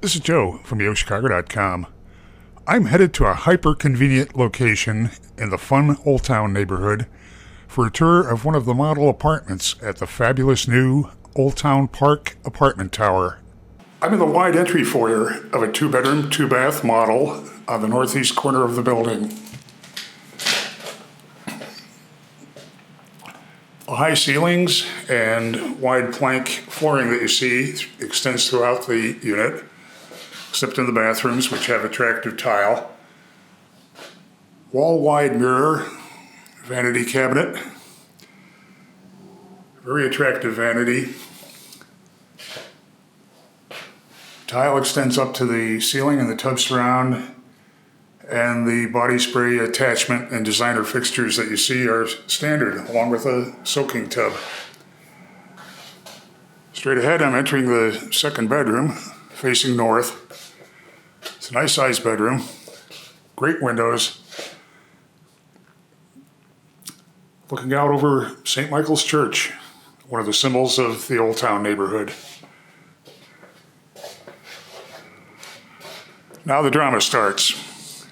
This is Joe from YoChicago.com. I'm headed to a hyper-convenient location in the fun Old Town neighborhood for a tour of one of the model apartments at the fabulous new Old Town Park apartment tower. I'm in the wide entry foyer of a 2-bedroom, 2-bath model on the northeast corner of the building. The high ceilings and wide plank flooring that you see extends throughout the unit, except in the bathrooms, which have attractive tile. Wall-wide mirror, vanity cabinet, very attractive vanity. Tile extends up to the ceiling and the tub surround, and the body spray attachment and designer fixtures that you see are standard, along with a soaking tub. Straight ahead, I'm entering the second bedroom, facing north. It's a nice sized bedroom, great windows. Looking out over St. Michael's Church, one of the symbols of the Old Town neighborhood. Now the drama starts.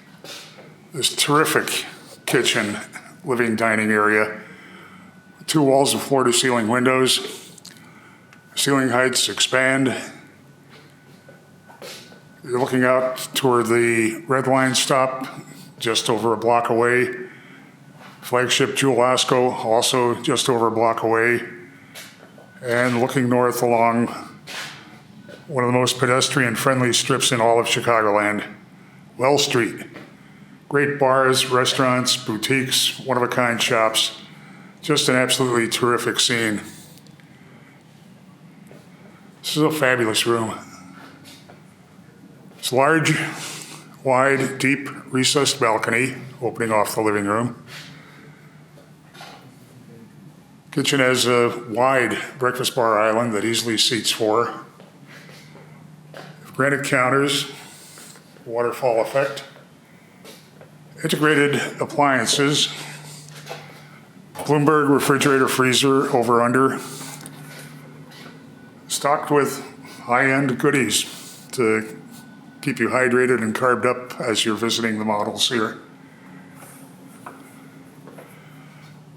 This terrific kitchen, living dining area, 2 walls of floor-to-ceiling windows. Ceiling heights expand. You're looking out toward the Red Line stop, just over a block away. Flagship Jewel Osco, also just over a block away. And looking north along one of the most pedestrian-friendly strips in all of Chicagoland, Well Street. Great bars, restaurants, boutiques, one-of-a-kind shops. Just an absolutely terrific scene. This is a fabulous room. It's large, wide, deep, recessed balcony opening off the living room. Kitchen has a wide breakfast bar island that easily seats 4. Granite counters, waterfall effect. Integrated appliances, Bloomberg refrigerator freezer over under, stocked with high-end goodies to keep you hydrated and carved up as you're visiting the models here.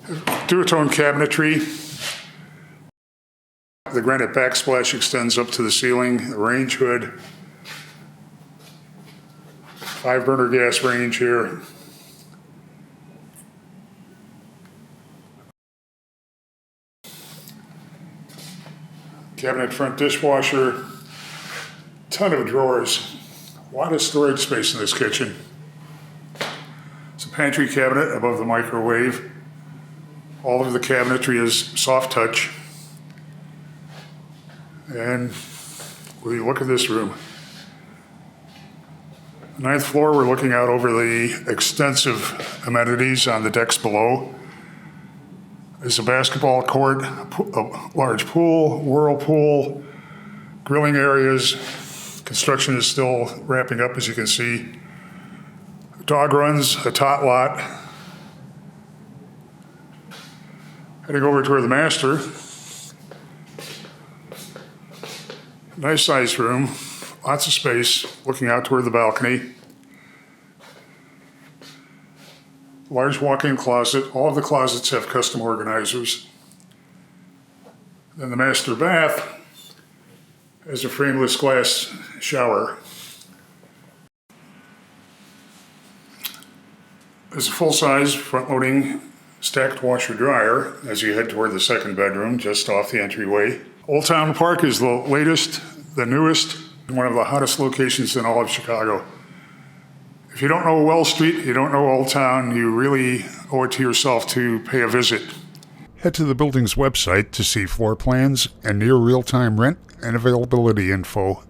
Duotone cabinetry. The granite backsplash extends up to the ceiling, the range hood. 5-burner gas range here. Cabinet front dishwasher. Ton of drawers. A lot of storage space in this kitchen. It's a pantry cabinet above the microwave. All of the cabinetry is soft touch. And will you look at this room? 9th floor, we're looking out over the extensive amenities on the decks below. There's a basketball court, a large pool, whirlpool, grilling areas. Construction is still wrapping up, as you can see. Dog runs, a tot lot. Heading over toward the master. Nice sized room, lots of space, looking out toward the balcony. Large walk-in closet. All of the closets have custom organizers. Then the master bath has a frameless glass shower. There's a full-size, front-loading, stacked washer-dryer as you head toward the second bedroom, just off the entryway. Old Town Park is the latest, the newest, and one of the hottest locations in all of Chicago. If you don't know Well Street, you don't know Old Town, you really owe it to yourself to pay a visit. Head to the building's website to see floor plans and near real-time rent and availability info.